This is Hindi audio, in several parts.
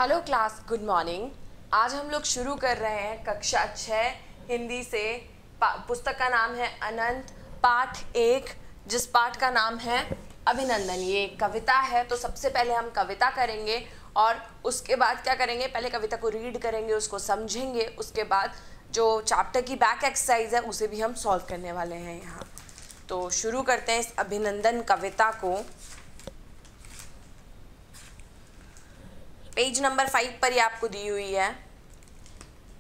Hello class, good morning. आज हम लोग शुरू कर रहे हैं कक्षा 6 हिंदी से। पुस्तक का नाम है अनंत, पाठ 1, जिस पाठ का नाम है अभिनंदन। ये कविता है, तो सबसे पहले हम कविता करेंगे और उसके बाद क्या करेंगे, पहले कविता को रीड करेंगे, उसको समझेंगे। उसके बाद जो चैप्टर की बैक एक्सरसाइज है उसे भी हम सॉल्व करने वाले हैं यहाँ। तो शुरू करते हैं इस अभिनंदन कविता को। पेज नंबर 5 पर ये आपको दी हुई है।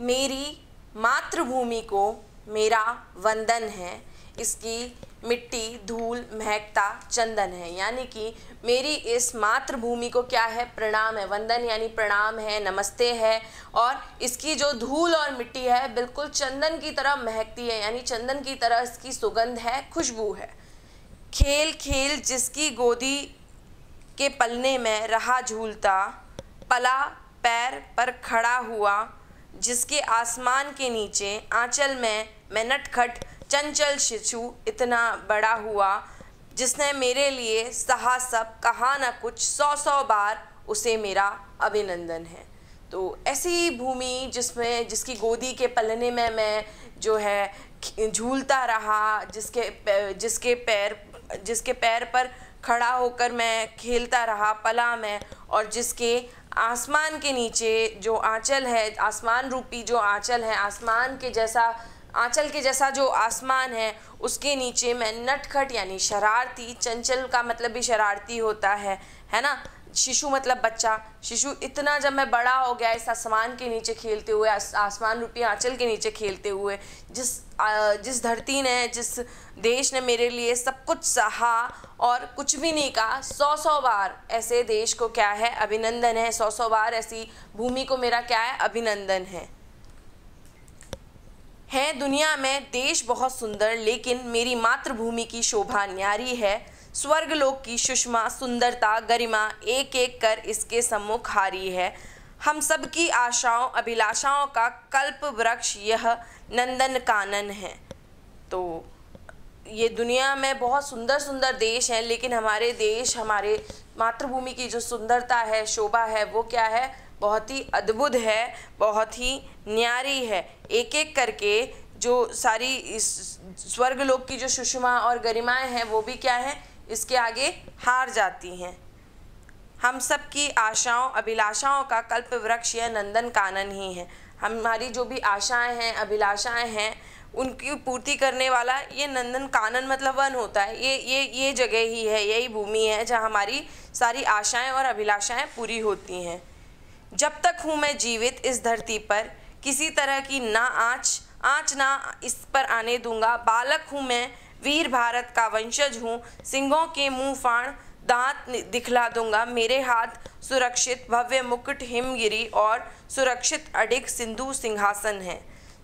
मेरी मातृभूमि को मेरा वंदन है, इसकी मिट्टी धूल महकता चंदन है। यानी कि मेरी इस मातृभूमि को क्या है, प्रणाम है। वंदन यानी प्रणाम है, नमस्ते है। और इसकी जो धूल और मिट्टी है बिल्कुल चंदन की तरह महकती है, यानी चंदन की तरह इसकी सुगंध है, खुशबू है। खेल खेल जिसकी गोदी के पलने में रहा झूलता, पला पैर पर खड़ा हुआ जिसके आसमान के नीचे आंचल में मैं नटखट चंचल शिशु इतना बड़ा हुआ, जिसने मेरे लिए सहा सब कहा न कुछ 100 बार, उसे मेरा अभिनंदन है। तो ऐसी भूमि जिसकी गोदी के पलने में मैं जो है झूलता रहा, जिसके पैर पर खड़ा होकर मैं खेलता रहा पला में, और जिसके आसमान के नीचे जो आंचल है, आसमान रूपी जो आंचल है, आसमान के जैसा आंचल के जैसा जो आसमान है, उसके नीचे मैं नटखट यानी शरारती, चंचल का मतलब भी शरारती होता है ना। शिशु मतलब बच्चा। शिशु इतना जब मैं बड़ा हो गया इस आसमान के नीचे खेलते हुए, आसमान रूपी आंचल के नीचे खेलते हुए, जिस धरती ने, जिस देश ने मेरे लिए सब कुछ सहा और कुछ भी नहीं कहा, 100 बार ऐसे देश को क्या है, अभिनंदन है। 100 बार ऐसी भूमि को मेरा क्या है, अभिनंदन है। दुनिया में देश बहुत सुंदर, लेकिन मेरी मातृभूमि की शोभा न्यारी है। स्वर्गलोक की सुषमा सुंदरता गरिमा एक एक कर इसके सम्मुख हारी है। हम सब की आशाओं अभिलाषाओं का कल्प वृक्ष यह नंदन कानन है। तो ये दुनिया में बहुत सुंदर सुंदर देश हैं, लेकिन हमारे देश, हमारे मातृभूमि की जो सुंदरता है, शोभा है, वो क्या है, बहुत ही अद्भुत है, बहुत ही न्यारी है। एक एक करके जो सारी इस स्वर्गलोक की जो सुषमा और गरिमाएं हैं वो भी क्या है, इसके आगे हार जाती हैं। हम सब की आशाओं अभिलाषाओं का कल्प वृक्ष यह नंदन कानन ही है। हमारी जो भी आशाएं हैं, अभिलाषाएं हैं, उनकी पूर्ति करने वाला ये नंदन कानन मतलब वन होता है। ये जगह ही है, यही भूमि है जहाँ हमारी सारी आशाएं और अभिलाषाएं पूरी होती हैं। जब तक हूँ मैं जीवित इस धरती पर, किसी तरह की ना आँच ना इस पर आने दूंगा। बालक हूँ मैं, वीर भारत का वंशज हूँ, सिंहों के मुंह फाड़ दांत दिखला दूंगा। मेरे हाथ सुरक्षित भव्य मुकुट हिमगिरी और सुरक्षित अडिग सिंधु सिंहासन है।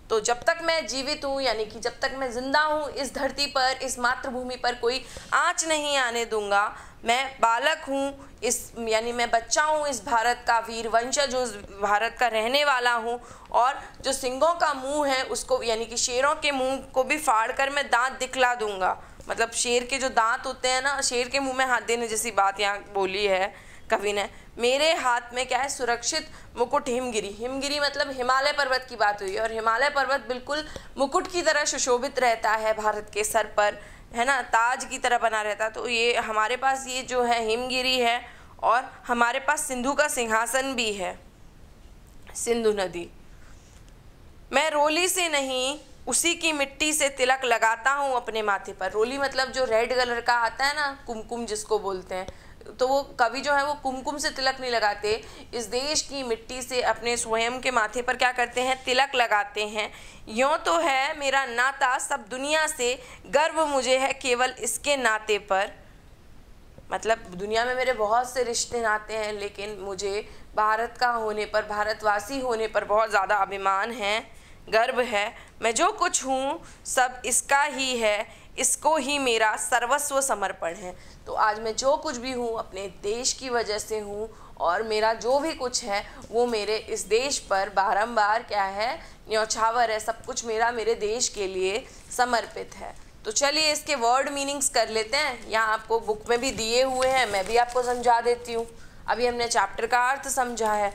तो जब तक मैं जीवित हूँ, यानी कि जब तक मैं जिंदा हूँ इस धरती पर, इस मातृभूमि पर कोई आँच नहीं आने दूंगा। मैं बालक हूँ, यानी मैं बच्चा हूँ इस भारत का, वीर वंशज हूँ, भारत का रहने वाला हूँ। और जो सिंहों का मुंह है उसको, यानी कि शेरों के मुंह को भी फाड़ कर मैं दांत दिखला दूंगा। मतलब शेर के जो दांत होते हैं ना, शेर के मुंह में हाथ देने जैसी बात यहाँ बोली है कवि ने। मेरे हाथ में क्या है, सुरक्षित मुकुट हिमगिरी। हिमगिरी मतलब हिमालय पर्वत की बात हुई, और हिमालय पर्वत बिल्कुल मुकुट की तरह सुशोभित रहता है भारत के सर पर, है ना, ताज की तरह बना रहता है। तो ये हमारे पास ये जो है हिमगिरी है, और हमारे पास सिंधु का सिंहासन भी है, सिंधु नदी। मैं रोली से नहीं उसी की मिट्टी से तिलक लगाता हूँ अपने माथे पर। रोली मतलब जो रेड कलर का आता है ना, कुमकुम जिसको बोलते हैं। तो वो कवि जो है वो कुमकुम से तिलक नहीं लगाते, इस देश की मिट्टी से अपने स्वयं के माथे पर क्या करते हैं, तिलक लगाते हैं। यूँ तो है मेरा नाता सब दुनिया से, गर्व मुझे है केवल इसके नाते पर। मतलब दुनिया में मेरे बहुत से रिश्ते नाते हैं, लेकिन मुझे भारत का होने पर, भारतवासी होने पर बहुत ज़्यादा अभिमान है, गर्व है। मैं जो कुछ हूँ सब इसका ही है, इसको ही मेरा सर्वस्व समर्पण है। तो आज मैं जो कुछ भी हूँ अपने देश की वजह से हूँ, और मेरा जो भी कुछ है वो मेरे इस देश पर बारंबार क्या है, न्यौछावर है। सब कुछ मेरा मेरे देश के लिए समर्पित है। तो चलिए इसके वर्ड मीनिंग्स कर लेते हैं। यहाँ आपको बुक में भी दिए हुए हैं, मैं भी आपको समझा देती हूँ। अभी हमने चैप्टर का अर्थ समझा है।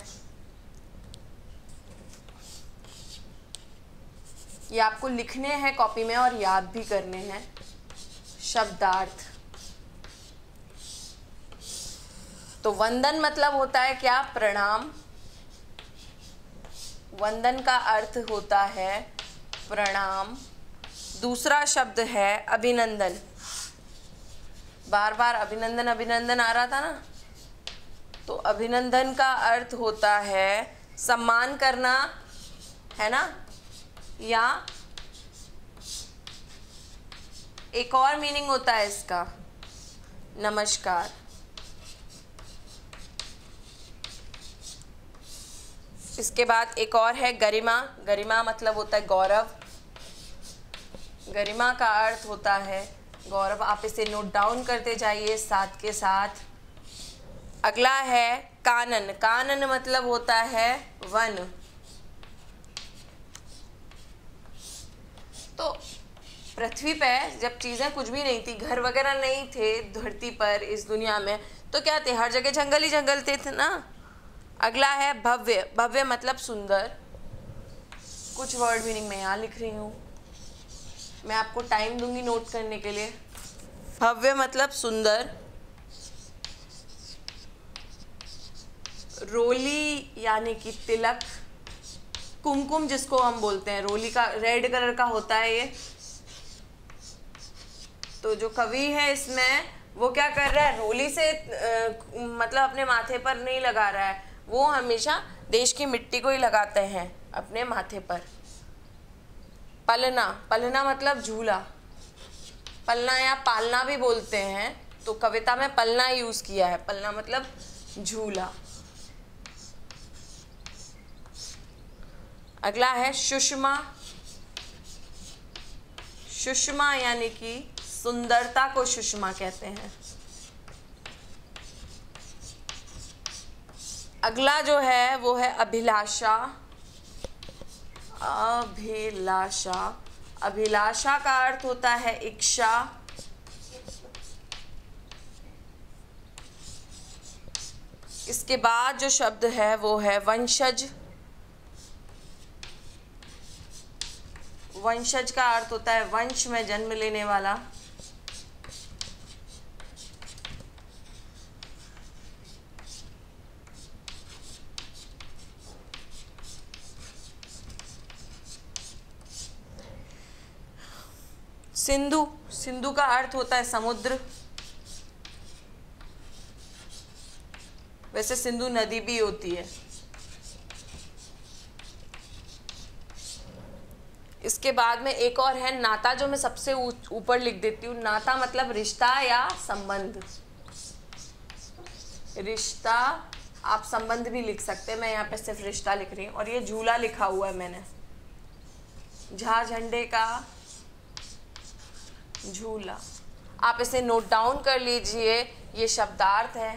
ये आपको लिखने हैं कॉपी में और याद भी करने हैं। शब्दार्थ। तो वंदन मतलब होता है क्या? प्रणाम। वंदन का अर्थ होता है प्रणाम। दूसरा शब्द है अभिनंदन। बार बार अभिनंदन अभिनंदन आ रहा था ना, तो अभिनंदन का अर्थ होता है सम्मान करना, है ना, या एक और मीनिंग होता है इसका नमस्कार। इसके बाद एक और है गरिमा। गरिमा मतलब होता है गौरव। गरिमा का अर्थ होता है गौरव। आप इसे नोट डाउन करते जाइए साथ के साथ। अगला है कानन। कानन मतलब होता है वन। तो पृथ्वी पे जब चीज़ें कुछ भी नहीं थी, घर वगैरह नहीं थे धरती पर, इस दुनिया में, तो क्या थे? हर जगह जंगल ही जंगल थे ना। अगला है भव्य। भव्य मतलब सुंदर। कुछ वर्ड मीनिंग मैं यहाँ लिख रही हूँ, मैं आपको टाइम दूंगी नोट करने के लिए। भव्य मतलब सुंदर। रोली यानी कि तिलक। कुमकुम जिसको हम बोलते हैं, रोली का रेड कलर का होता है ये। तो जो कवि है इसमें वो क्या कर रहा है? रोली से मतलब अपने माथे पर नहीं लगा रहा है, वो हमेशा देश की मिट्टी को ही लगाते हैं अपने माथे पर। पलना। पलना मतलब झूला। पलना या पालना भी बोलते हैं, तो कविता में पलना यूज किया है। पलना मतलब झूला। अगला है सुषमा। सुषमा यानी कि सुंदरता को सुषमा कहते हैं। अगला जो है वो है अभिलाषा। अभिलाषा। अभिलाषा का अर्थ होता है इच्छा। इसके बाद जो शब्द है वो है वंशज। वंशज का अर्थ होता है वंश में जन्म लेने वाला। सिंधु। सिंधु का अर्थ होता है समुद्र। वैसे सिंधु नदी भी होती है। इसके बाद में एक और है नाता, जो मैं सबसे ऊपर लिख देती हूँ। नाता मतलब रिश्ता या संबंध। रिश्ता, आप संबंध भी लिख सकते हैं, मैं यहाँ पे सिर्फ रिश्ता लिख रही हूँ। और ये झूला लिखा हुआ है मैंने, झा झंडे का झूला। आप इसे नोट डाउन कर लीजिए। ये शब्दार्थ है,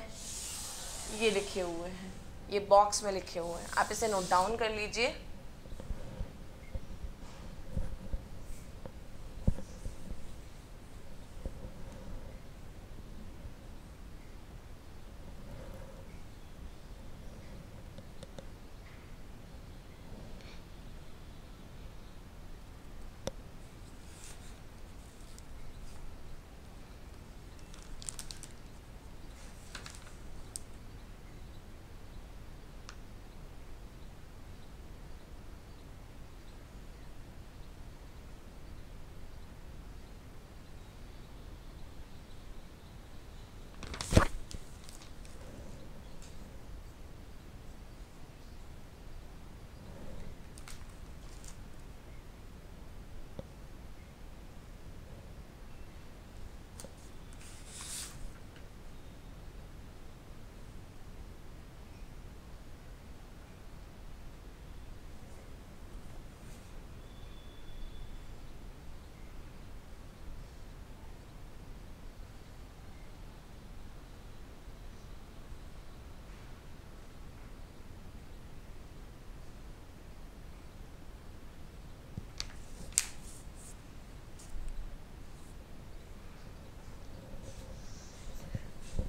ये लिखे हुए हैं, ये बॉक्स में लिखे हुए हैं, आप इसे नोट डाउन कर लीजिए।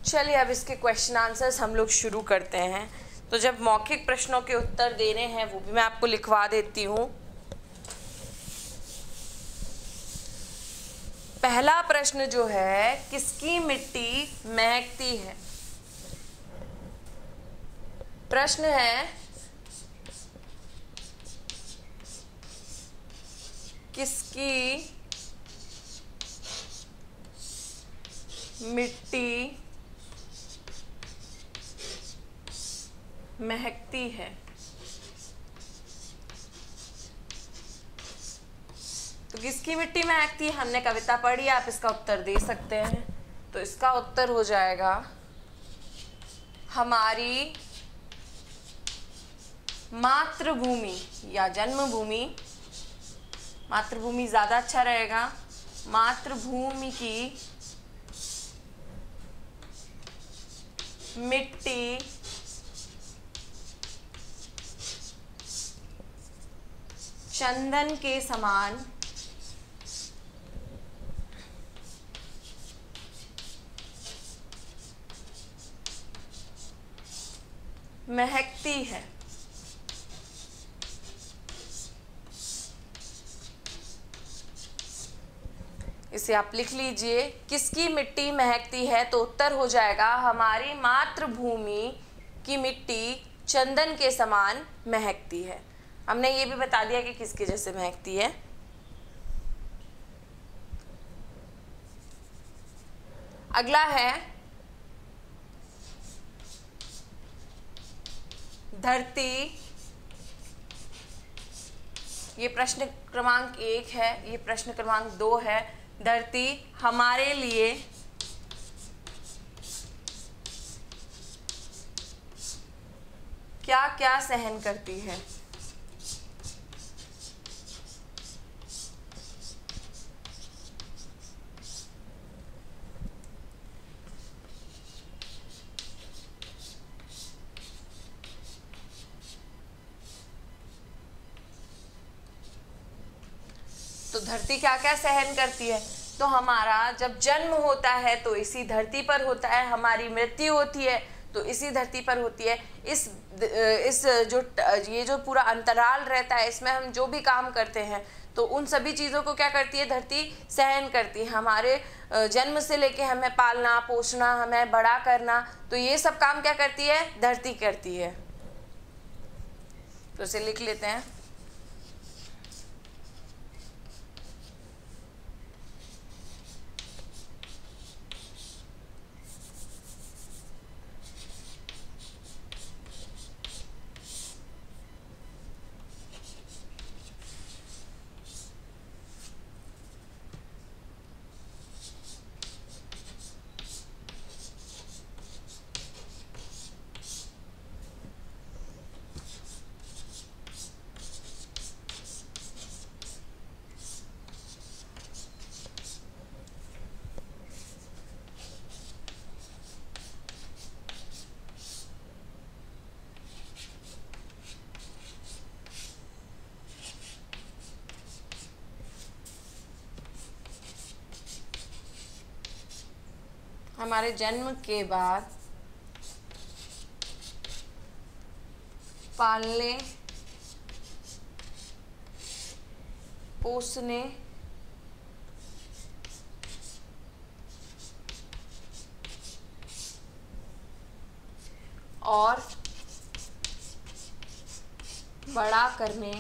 चलिए अब इसके क्वेश्चन आंसर्स हम लोग शुरू करते हैं। तो जब मौखिक प्रश्नों के उत्तर देने हैं वो भी मैं आपको लिखवा देती हूँ। पहला प्रश्न जो है, किसकी मिट्टी महकती है? प्रश्न है, किसकी मिट्टी महकती है? तो किसकी मिट्टी महकती है, हमने कविता पढ़ी, आप इसका उत्तर दे सकते हैं। तो इसका उत्तर हो जाएगा हमारी मातृभूमि या जन्मभूमि। मातृभूमि ज्यादा अच्छा रहेगा। मातृभूमि की मिट्टी चंदन के समान महकती है। इसे आप लिख लीजिए, किसकी मिट्टी महकती है, तो उत्तर हो जाएगा हमारी मातृभूमि की मिट्टी चंदन के समान महकती है। हमने ये भी बता दिया कि किसके जैसे महकती है। अगला है धरती। ये प्रश्न क्रमांक 1 है, ये प्रश्न क्रमांक 2 है। धरती हमारे लिए क्या क्या सहन करती है? तो धरती क्या क्या सहन करती है? तो हमारा जब जन्म होता है तो इसी धरती पर होता है, हमारी मृत्यु होती है तो इसी धरती पर होती है। इस जो ये जो पूरा अंतराल रहता है, इसमें हम जो भी काम करते हैं तो उन सभी चीज़ों को क्या करती है, धरती सहन करती है। हमारे जन्म से लेके हमें पालना पोषना, हमें बड़ा करना, तो ये सब काम क्या करती है, धरती करती है। तो इसे लिख लेते हैं। हमारे जन्म के बाद पालने पोसने और बड़ा करने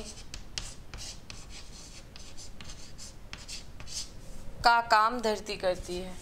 का काम धरती करती है।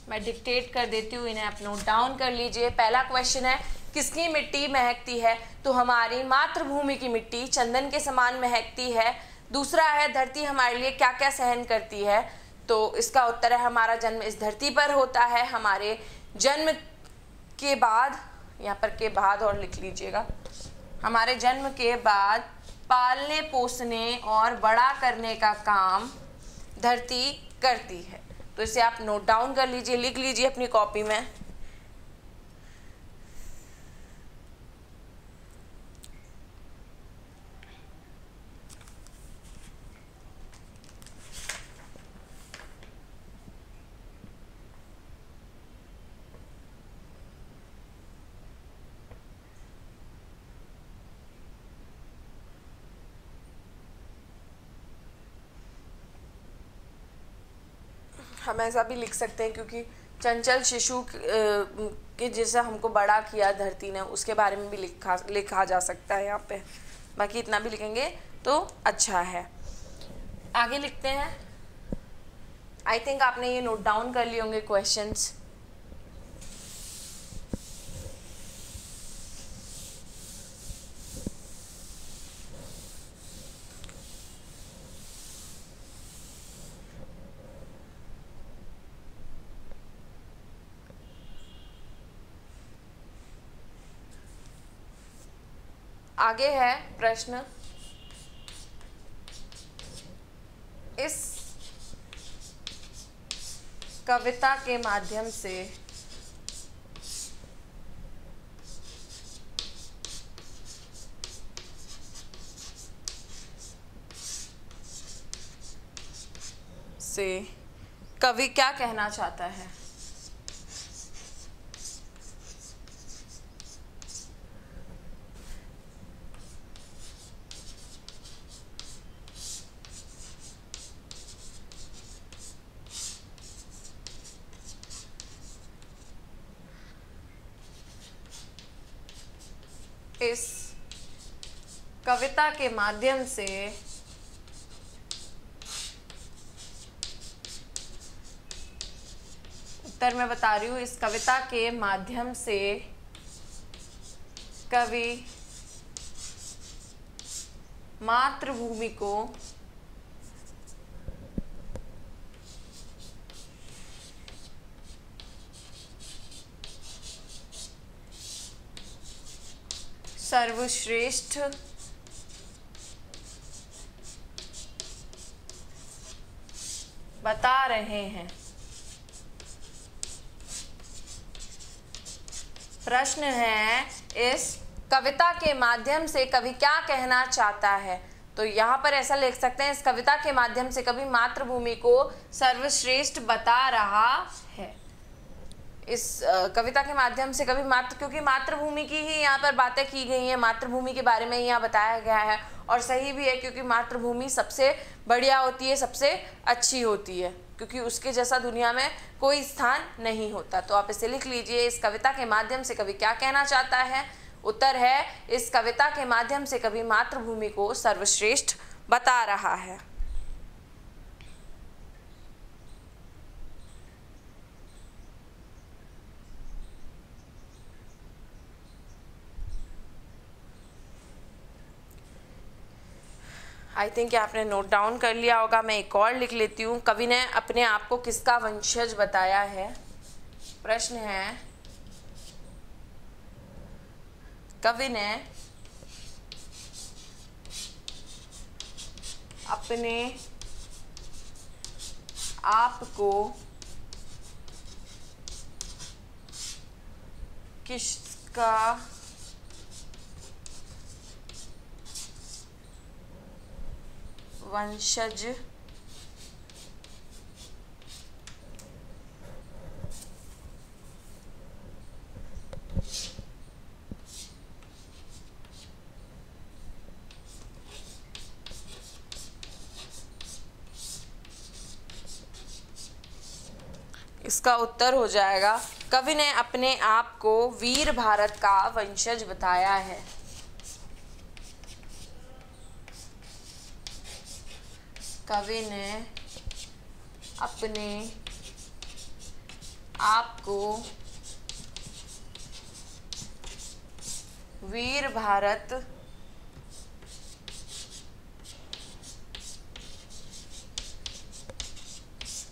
मैं डिक्टेट कर देती हूँ, इन्हें आप नोट डाउन कर लीजिए। पहला क्वेश्चन है, किसकी मिट्टी महकती है? तो हमारी मातृभूमि की मिट्टी चंदन के समान महकती है। दूसरा है, धरती हमारे लिए क्या क्या सहन करती है? तो इसका उत्तर है हमारा जन्म इस धरती पर होता है। हमारे जन्म के बाद, यहाँ पर के बाद और लिख लीजिएगा, हमारे जन्म के बाद पालने पोसने और बड़ा करने का काम धरती करती है। तो इसे आप नोट डाउन कर लीजिए, लिख लीजिए अपनी कॉपी में। हम ऐसा भी लिख सकते हैं क्योंकि चंचल शिशु के जैसे हमको बड़ा किया धरती ने, उसके बारे में भी लिखा जा सकता है यहाँ पे। बाकी इतना भी लिखेंगे तो अच्छा है। आगे लिखते हैं। आई थिंक आपने ये नोट डाउन कर लिए होंगे क्वेश्चंस। आगे है प्रश्न, इस कविता के माध्यम से कवि क्या कहना चाहता है। इस कविता के माध्यम से उत्तर मैं बता रही हूँ, इस कविता के माध्यम से कवि मातृभूमि को सर्वश्रेष्ठ बता रहे हैं। प्रश्न है, इस कविता के माध्यम से कवि क्या कहना चाहता है। तो यहाँ पर ऐसा लिख सकते हैं, इस कविता के माध्यम से कवि मातृभूमि को सर्वश्रेष्ठ बता रहा है। इस कविता के माध्यम से कभी क्योंकि मातृभूमि की ही यहाँ पर बातें की गई हैं, मातृभूमि के बारे में यहाँ बताया गया है, और सही भी है क्योंकि मातृभूमि सबसे बढ़िया होती है, सबसे अच्छी होती है, क्योंकि उसके जैसा दुनिया में कोई स्थान नहीं होता। तो आप इसे लिख लीजिए, इस कविता के माध्यम से कवि क्या कहना चाहता है। उत्तर है, इस कविता के माध्यम से कवि मातृभूमि को सर्वश्रेष्ठ बता रहा है। आई थिंक आपने नोट डाउन कर लिया होगा। मैं एक और लिख लेती हूँ। कवि ने अपने आप को किसका वंशज बताया है। प्रश्न है, कवि ने अपने आप को किसका वंशज इसका उत्तर हो जाएगा, कवि ने अपने आप को वीर भारत का वंशज बताया है। कवि ने अपने आप को वीर भारत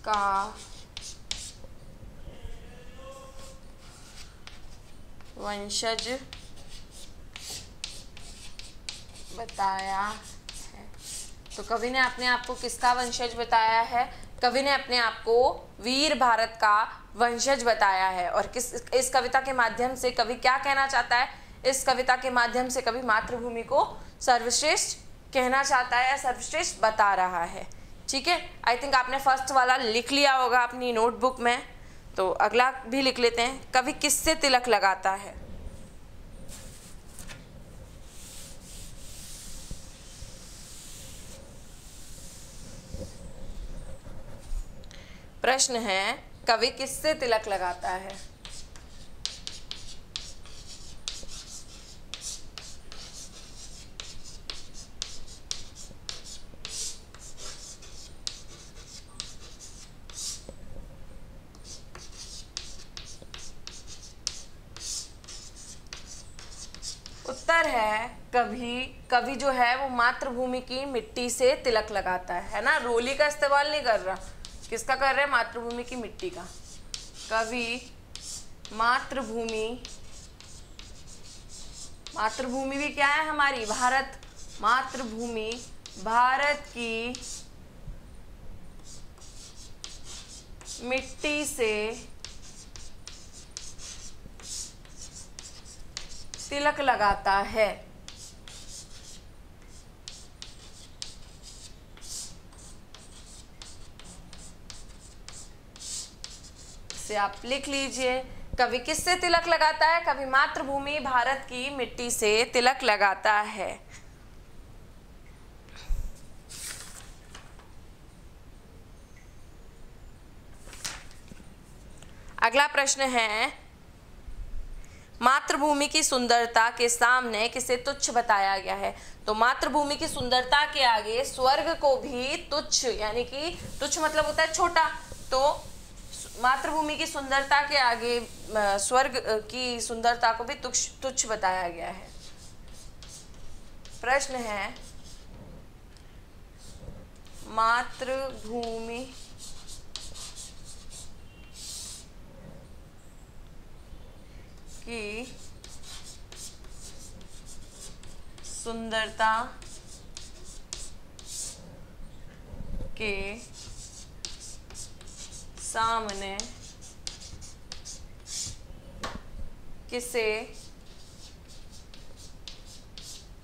का वंशज बताया है। तो कवि ने अपने आप को किसका वंशज बताया है। कवि ने अपने आप को वीर भारत का वंशज बताया है। और इस कविता के माध्यम से कवि क्या कहना चाहता है। इस कविता के माध्यम से कवि मातृभूमि को सर्वश्रेष्ठ कहना चाहता है, सर्वश्रेष्ठ बता रहा है। ठीक है, आई थिंक आपने फर्स्ट वाला लिख लिया होगा अपनी नोटबुक में। तो अगला भी लिख लेते हैं, कवि किससे तिलक लगाता है। प्रश्न है, कवि किससे तिलक लगाता है? उत्तर है कवि जो है वो मातृभूमि की मिट्टी से तिलक लगाता है ना। रोली का इस्तेमाल नहीं कर रहा, किसका कर रहे हैं? मातृभूमि की मिट्टी का। कवि मातृभूमि भी क्या है हमारी? भारत। मातृभूमि भारत की मिट्टी से तिलक लगाता है। इसे आप लिख लीजिए, कवि किससे तिलक लगाता है? कवि मातृभूमि भारत की मिट्टी से तिलक लगाता है। अगला प्रश्न है, मातृभूमि की सुंदरता के सामने किसे तुच्छ बताया गया है? तो मातृभूमि की सुंदरता के आगे स्वर्ग को भी तुच्छ, यानी कि तुच्छ मतलब होता है छोटा, तो मातृभूमि की सुंदरता के आगे स्वर्ग की सुंदरता को भी तुच्छ बताया गया है। प्रश्न है, मातृभूमि की सुंदरता के सामने किसे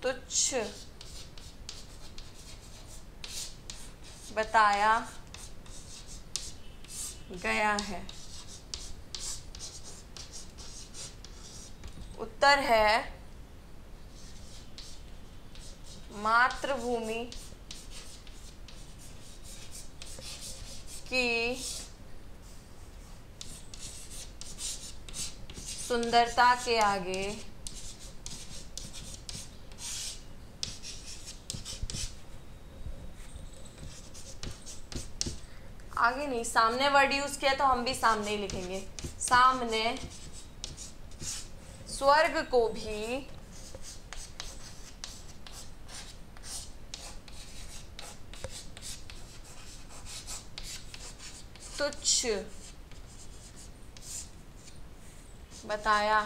तुच्छ बताया गया है? उत्तर है, मातृभूमि की सुंदरता के आगे नहीं, सामने वर्ड यूज किया तो हम भी सामने ही लिखेंगे। सामने स्वर्ग को भी तुच्छ बताया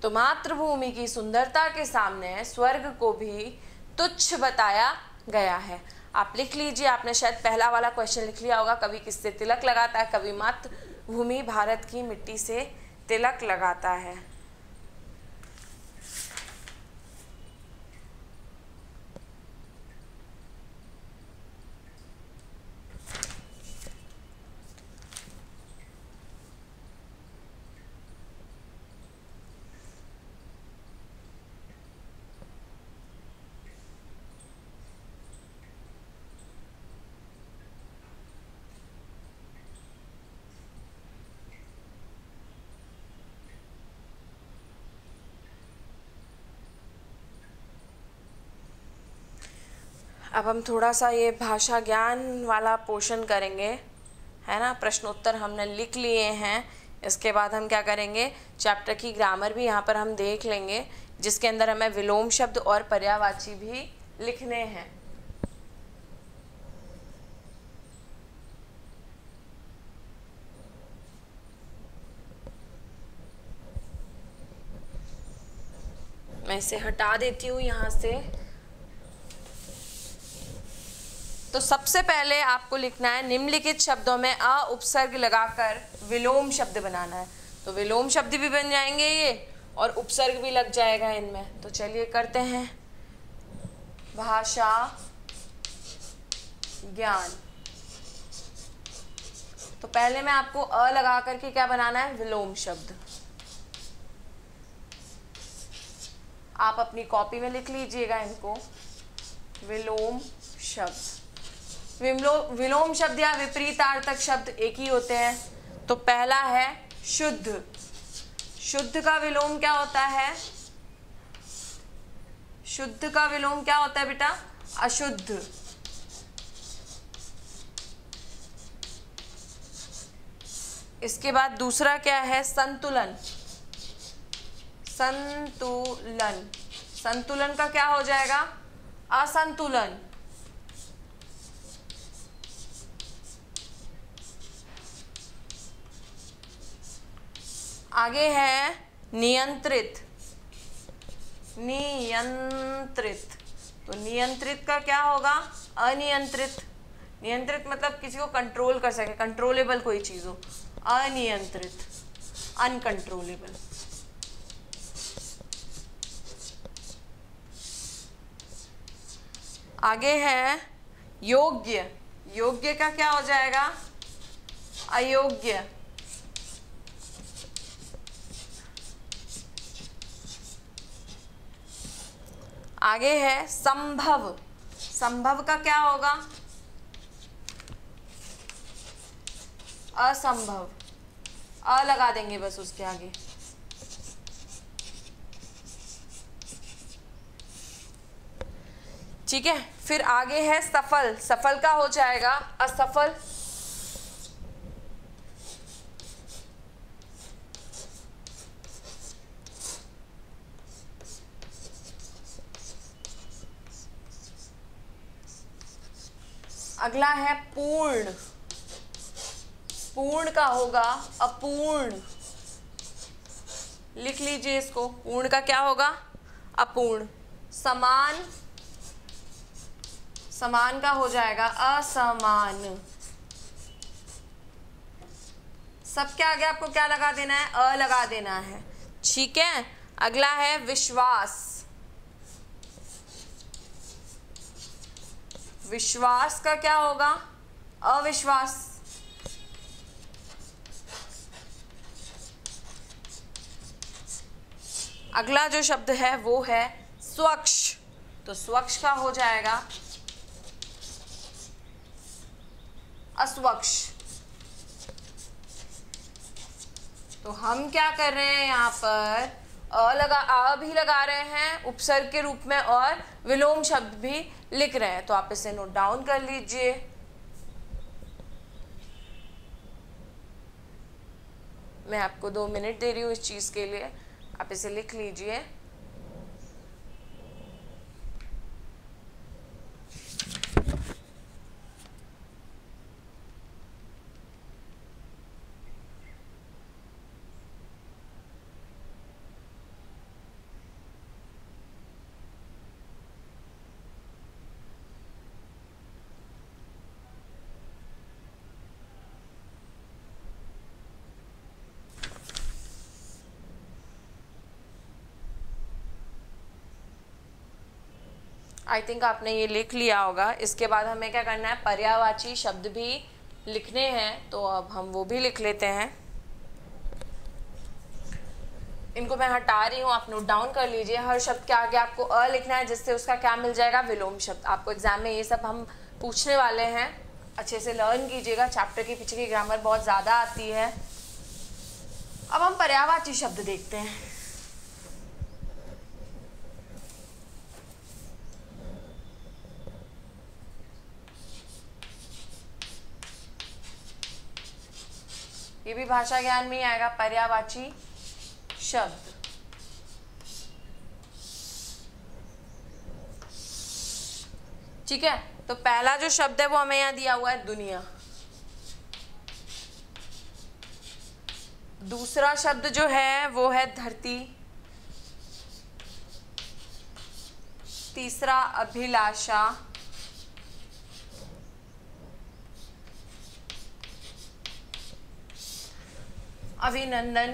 तो मातृभूमि की सुंदरता के सामने स्वर्ग को भी तुच्छ बताया गया है। आप लिख लीजिए, आपने शायद पहला वाला क्वेश्चन लिख लिया होगा, कवि किससे तिलक लगाता है? कवि मातृभूमि भारत की मिट्टी से तिलक लगाता है। अब हम थोड़ा सा ये भाषा ज्ञान वाला पोर्शन करेंगे, है ना। प्रश्न उत्तर हमने लिख लिए हैं। इसके बाद हम क्या करेंगे, चैप्टर की ग्रामर भी यहाँ पर हम देख लेंगे, जिसके अंदर हमें विलोम शब्द और पर्यायवाची भी लिखने हैं। मैं इसे हटा देती हूँ यहाँ से। तो सबसे पहले आपको लिखना है, निम्नलिखित शब्दों में अ उपसर्ग लगाकर विलोम शब्द बनाना है। तो विलोम शब्द भी बन जाएंगे ये, और उपसर्ग भी लग जाएगा इनमें। तो चलिए करते हैं। भाषा ज्ञान। तो पहले में आपको अ लगा करके क्या बनाना है? विलोम शब्द। आप अपनी कॉपी में लिख लीजिएगा इनको। विलोम शब्द, विलोम शब्द या विपरीतार्थक शब्द एक ही होते हैं। तो पहला है शुद्ध। शुद्ध का विलोम क्या होता है? शुद्ध का विलोम क्या होता है बेटा? अशुद्ध। इसके बाद दूसरा क्या है? संतुलन। संतुलन, संतुलन का क्या हो जाएगा? असंतुलन। आगे है नियंत्रित। नियंत्रित, तो नियंत्रित का क्या होगा? अनियंत्रित। नियंत्रित मतलब किसी को कंट्रोल कर सके, कंट्रोलेबल कोई चीज हो। अनियंत्रित, अनकंट्रोलेबल। आगे है योग्य। योग्य का क्या हो जाएगा? अयोग्य। आगे है संभव। संभव का क्या होगा? असंभव। अ लगा देंगे बस उसके आगे। ठीक है, फिर आगे है सफल। सफल का हो जाएगा असफल। अगला है पूर्ण। पूर्ण का होगा अपूर्ण। लिख लीजिए इसको। पूर्ण का क्या होगा? अपूर्ण। समान, समान का हो जाएगा असमान। सबके आगे आपको क्या लगा देना है? अ लगा देना है। ठीक है, अगला है विश्वास। विश्वास का क्या होगा? अविश्वास। अगला जो शब्द है वो है स्वच्छ। तो स्वच्छ का हो जाएगा अस्वच्छ। तो हम क्या कर रहे हैं यहाँ पर? अ भी लगा रहे हैं उपसर्ग के रूप में और विलोम शब्द भी लिख रहे हैं। तो आप इसे नोट डाउन कर लीजिए। मैं आपको 2 मिनट दे रही हूँ इस चीज के लिए, आप इसे लिख लीजिए। आई थिंक आपने ये लिख लिया होगा। इसके बाद हमें क्या करना है? पर्यायवाची शब्द भी लिखने हैं, तो अब हम वो भी लिख लेते हैं। इनको मैं हटा रही हूँ, आप नोट डाउन कर लीजिए। हर शब्द के आगे आपको अ लिखना है, जिससे उसका क्या मिल जाएगा? विलोम शब्द। आपको एग्जाम में ये सब हम पूछने वाले हैं, अच्छे से लर्न कीजिएगा। चैप्टर के पीछे की ग्रामर बहुत ज़्यादा आती है। अब हम पर्यायवाची शब्द देखते हैं। ये भी भाषा ज्ञान में ही आएगा, पर्यायवाची शब्द। ठीक है, तो पहला जो शब्द है वो हमें यहाँ दिया हुआ है दुनिया। दूसरा शब्द जो है वो है धरती। तीसरा अभिलाषा। अभिनंदन।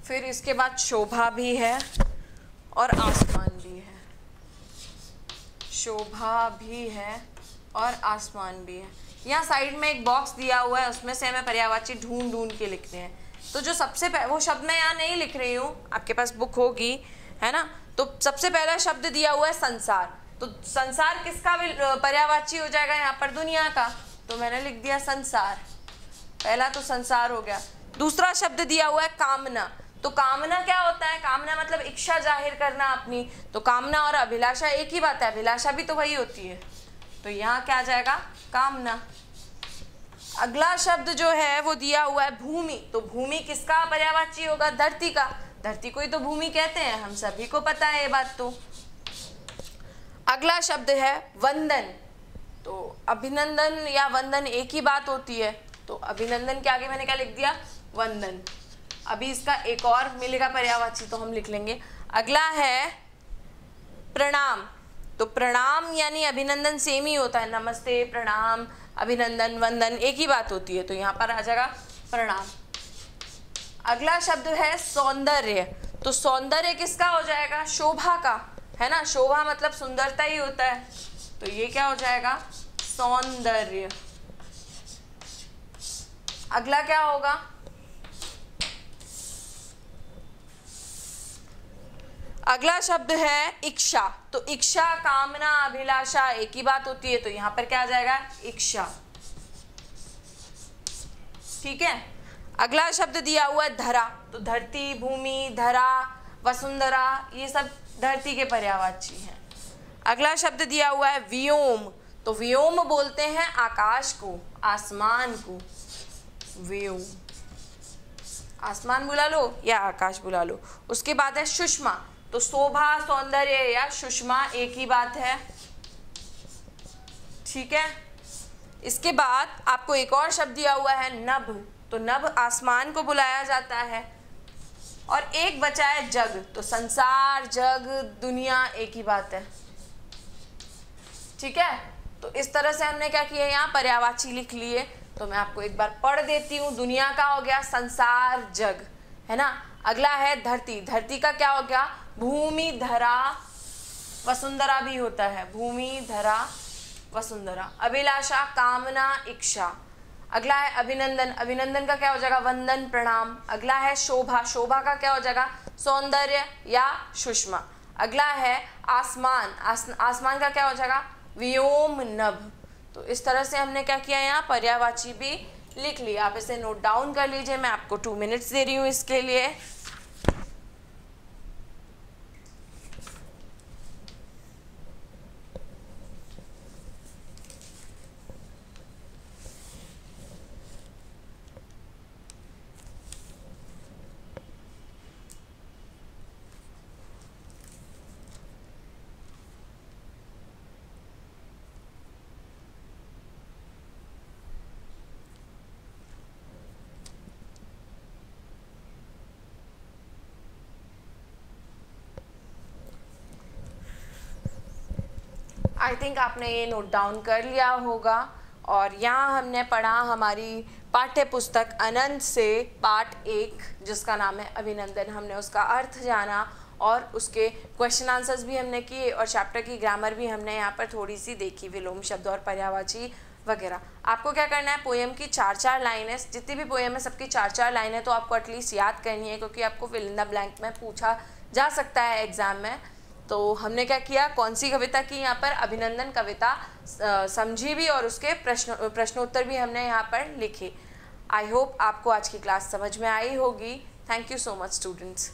फिर इसके बाद शोभा भी है और आसमान भी है। शोभा भी है और आसमान भी है। यहाँ साइड में एक बॉक्स दिया हुआ है, उसमें से हमें पर्यायवाची ढूंढ ढूंढ के लिखने हैं। तो जो सबसे वो शब्द मैं यहाँ नहीं लिख रही हूँ, आपके पास बुक होगी, है ना। तो सबसे पहला शब्द दिया हुआ है संसार, तो संसार किसका पर्यायवाची हो जाएगा यहाँ पर? दुनिया का। तो मैंने लिख दिया संसार, पहला तो संसार हो गया। दूसरा शब्द दिया हुआ है कामना, तो कामना क्या होता है? कामना मतलब इच्छा जाहिर करना अपनी, तो कामना और अभिलाषा एक ही बात है, अभिलाषा भी तो वही होती है। तो यहाँ क्या आ जाएगा? कामना। अगला शब्द जो है वो दिया हुआ है भूमि, तो भूमि किसका पर्यायवाची होगा? धरती का। धरती को ही तो भूमि कहते हैं, हम सभी को पता है ये बात। तो अगला शब्द है वंदन, तो अभिनंदन या वंदन एक ही बात होती है, तो अभिनंदन के आगे मैंने क्या लिख दिया? वंदन। अभी इसका एक और मिलेगा पर्यायवाची, तो हम लिख लेंगे। अगला है प्रणाम, तो प्रणाम यानी अभिनंदन सेम ही होता है, नमस्ते, प्रणाम, अभिनंदन, वंदन एक ही बात होती है, तो यहाँ पर आ जाएगा प्रणाम। अगला शब्द है सौंदर्य, तो सौंदर्य किसका हो जाएगा? शोभा का, है ना। शोभा मतलब सुंदरता ही होता है, तो ये क्या हो जाएगा? सौंदर्य। अगला क्या होगा? अगला शब्द है इच्छा, तो इच्छा, कामना, अभिलाषा एक ही बात होती है, तो यहाँ पर क्या आ जाएगा? इच्छा। ठीक है। अगला शब्द दिया हुआ है धरा, तो धरती, भूमि, धरा, वसुंधरा ये सब धरती के पर्यायवाची हैं। अगला शब्द दिया हुआ है व्योम, तो व्योम बोलते हैं आकाश को, आसमान को। व्योम, आसमान बुला लो या आकाश बुला लो। उसके बाद है सुषमा, तो शोभा, सौंदर्य या सुषमा एक ही बात है। ठीक है। इसके बाद आपको एक और शब्द दिया हुआ है नभ, तो नभ आसमान को बुलाया जाता है। और एक बचा है जग, तो संसार, जग, दुनिया एक ही बात है। ठीक है। तो इस तरह से हमने क्या किया, यहाँ पर्यायवाची लिख लिए। तो मैं आपको एक बार पढ़ देती हूँ। दुनिया का हो गया संसार, जग, है ना। अगला है धरती, धरती का क्या हो गया? भूमि, धरा, वसुंधरा भी होता है, भूमि, धरा, वसुंधरा। अभिलाषा, कामना, इच्छा। अगला है अभिनंदन, अभिनंदन का क्या हो जाएगा? वंदन, प्रणाम। अगला है शोभा, शोभा का क्या हो जाएगा? सौंदर्य या सुषमा। अगला है आसमान, आसमान का क्या हो जाएगा? व्योम, नभ। तो इस तरह से हमने क्या किया, यहाँ पर्यायवाची भी लिख लिया। आप इसे नोट डाउन कर लीजिए, मैं आपको 2 मिनट्स दे रही हूँ इसके लिए। आई थिंक आपने ये नोट डाउन कर लिया होगा। और यहाँ हमने पढ़ा हमारी पाठ्य पुस्तक अनंत से पाठ 1 जिसका नाम है अभिनंदन। हमने उसका अर्थ जाना और उसके क्वेश्चन आंसर्स भी हमने किए और चैप्टर की ग्रामर भी हमने यहाँ पर थोड़ी सी देखी, विलोम शब्द और पर्यायवाची वगैरह। आपको क्या करना है, पोएम की 4-4 लाइनें, जितनी भी पोएम है सबकी 4-4 लाइनें तो आपको एटलीस्ट याद करनी है, क्योंकि आपको फिल इन द ब्लैंक में पूछा जा सकता है एग्जाम में। तो हमने क्या किया, कौन सी कविता की, यहाँ पर अभिनंदन कविता समझी भी और उसके प्रश्नोत्तर भी हमने यहाँ पर लिखे। आई होप आपको आज की क्लास समझ में आई होगी। Thank you so much students.